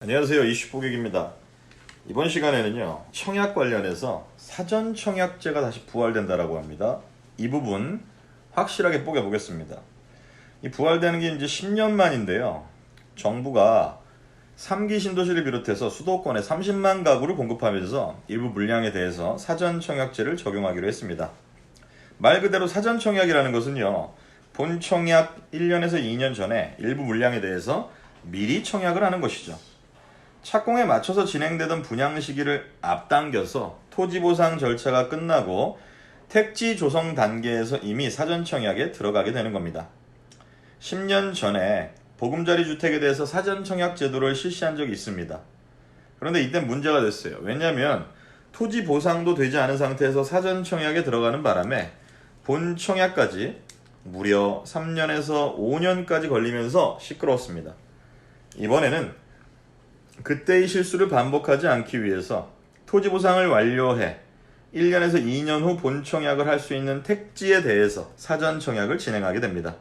안녕하세요. 이슈뽀객입니다. 이번 시간에는요, 청약 관련해서 사전 청약제가 다시 부활된다라고 합니다. 이 부분 확실하게 뽀개보겠습니다. 이 부활되는 게 이제 10년 만인데요. 정부가 3기 신도시를 비롯해서 수도권에 30만 가구를 공급하면서 일부 물량에 대해서 사전 청약제를 적용하기로 했습니다. 말 그대로 사전 청약이라는 것은요, 본 청약 1년에서 2년 전에 일부 물량에 대해서 미리 청약을 하는 것이죠. 착공에 맞춰서 진행되던 분양 시기를 앞당겨서 토지 보상 절차가 끝나고 택지 조성 단계에서 이미 사전 청약에 들어가게 되는 겁니다. 10년 전에 보금자리 주택에 대해서 사전 청약 제도를 실시한 적이 있습니다. 그런데 이때 문제가 됐어요. 왜냐하면 토지 보상도 되지 않은 상태에서 사전 청약에 들어가는 바람에 본 청약까지 무려 3년에서 5년까지 걸리면서 시끄러웠습니다. 이번에는 그때의 실수를 반복하지 않기 위해서 토지 보상을 완료해 1년에서 2년 후 본 청약을 할 수 있는 택지에 대해서 사전 청약을 진행하게 됩니다.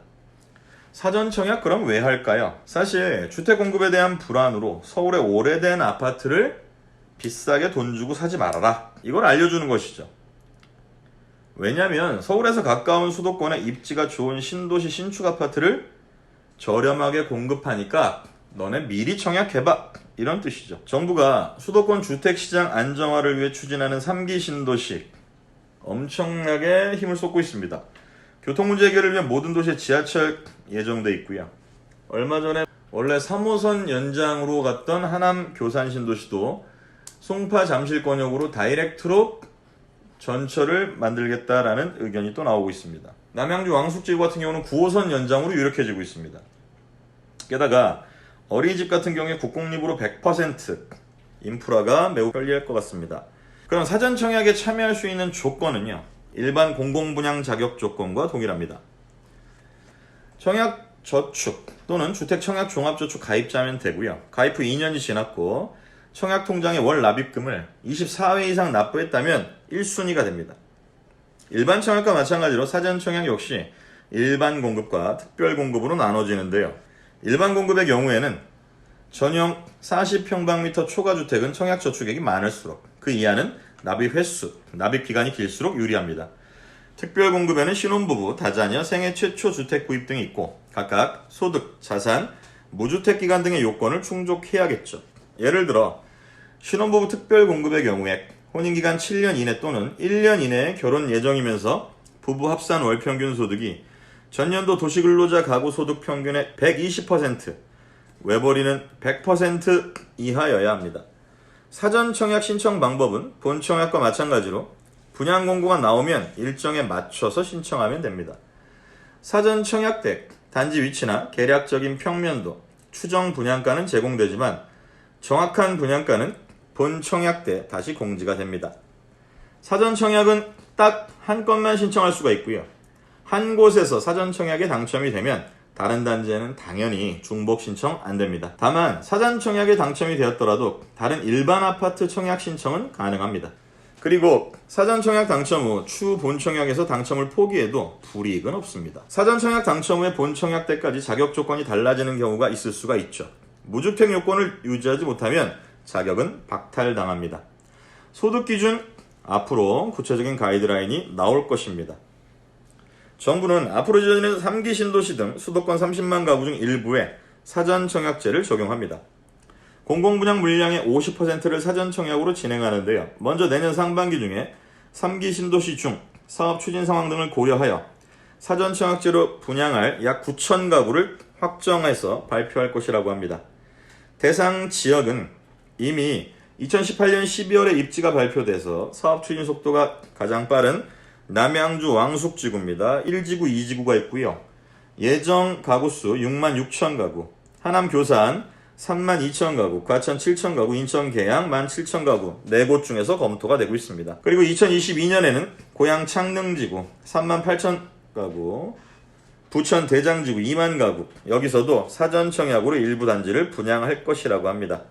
사전 청약 그럼 왜 할까요? 사실 주택 공급에 대한 불안으로 서울의 오래된 아파트를 비싸게 돈 주고 사지 말아라, 이걸 알려주는 것이죠. 왜냐하면 서울에서 가까운 수도권에 입지가 좋은 신도시 신축 아파트를 저렴하게 공급하니까 너네 미리 청약해봐, 이런 뜻이죠. 정부가 수도권 주택시장 안정화를 위해 추진하는 3기 신도시 엄청나게 힘을 쏟고 있습니다. 교통 문제 해결을 위해 모든 도시에 지하철 예정돼 있고요. 얼마 전에 원래 3호선 연장으로 갔던 하남 교산 신도시도 송파 잠실 권역으로 다이렉트로 전철을 만들겠다라는 의견이 또 나오고 있습니다. 남양주 왕숙지구 같은 경우는 9호선 연장으로 유력해지고 있습니다. 게다가 어린이집 같은 경우에 국공립으로 100% 인프라가 매우 편리할 것 같습니다. 그럼 사전 청약에 참여할 수 있는 조건은요, 일반 공공분양 자격 조건과 동일합니다. 청약 저축 또는 주택 청약 종합저축 가입자면 되고요. 가입 후 2년이 지났고 청약 통장에 월 납입금을 24회 이상 납부했다면 1순위가 됩니다. 일반 청약과 마찬가지로 사전 청약 역시 일반 공급과 특별 공급으로 나눠지는데요. 일반 공급의 경우에는 전용 40평방미터 초과주택은 청약저축액이 많을수록 그 이하는 납입 횟수, 납입 기간이 길수록 유리합니다. 특별 공급에는 신혼부부, 다자녀, 생애 최초 주택 구입 등이 있고 각각 소득, 자산, 무주택 기간 등의 요건을 충족해야겠죠. 예를 들어 신혼부부 특별 공급의 경우에 혼인기간 7년 이내 또는 1년 이내에 결혼 예정이면서 부부 합산 월평균 소득이 전년도 도시근로자 가구 소득 평균의 120%, 외벌이는 100% 이하여야 합니다. 사전 청약 신청 방법은 본 청약과 마찬가지로 분양 공고가 나오면 일정에 맞춰서 신청하면 됩니다. 사전 청약 때 단지 위치나 계략적인 평면도, 추정 분양가는 제공되지만 정확한 분양가는 본 청약 때 다시 공지가 됩니다. 사전 청약은 딱 한 건만 신청할 수가 있고요. 한 곳에서 사전 청약에 당첨이 되면 다른 단지에는 당연히 중복 신청 안 됩니다. 다만 사전 청약에 당첨이 되었더라도 다른 일반 아파트 청약 신청은 가능합니다. 그리고 사전 청약 당첨 후 추후 본 청약에서 당첨을 포기해도 불이익은 없습니다. 사전 청약 당첨 후에 본 청약 때까지 자격 조건이 달라지는 경우가 있을 수가 있죠. 무주택 요건을 유지하지 못하면 자격은 박탈당합니다. 소득 기준 앞으로 구체적인 가이드라인이 나올 것입니다. 정부는 앞으로 지어지는 3기 신도시 등 수도권 30만 가구 중 일부에 사전 청약제를 적용합니다. 공공분양 물량의 50%를 사전 청약으로 진행하는데요. 먼저 내년 상반기 중에 3기 신도시 중 사업 추진 상황 등을 고려하여 사전 청약제로 분양할 약 9천 가구를 확정해서 발표할 것이라고 합니다. 대상 지역은 이미 2018년 12월에 입지가 발표돼서 사업 추진 속도가 가장 빠른 남양주 왕숙지구입니다. 1지구, 2지구가 있고요. 예정 가구수 6만 6천 가구, 하남 교산 3만 2천 가구, 과천 7천 가구, 인천 계양 1만 7천 가구 4곳 중에서 검토가 되고 있습니다. 그리고 2022년에는 고양 창릉지구 3만 8천 가구, 부천 대장지구 2만 가구, 여기서도 사전 청약으로 일부 단지를 분양할 것이라고 합니다.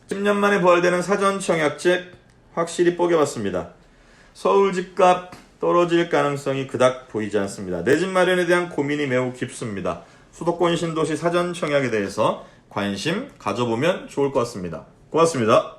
10년 만에 부활되는 사전 청약제 확실히 뽀개봤습니다. 서울 집값 떨어질 가능성이 그닥 보이지 않습니다. 내 집 마련에 대한 고민이 매우 깊습니다. 수도권 신도시 사전 청약에 대해서 관심 가져보면 좋을 것 같습니다. 고맙습니다.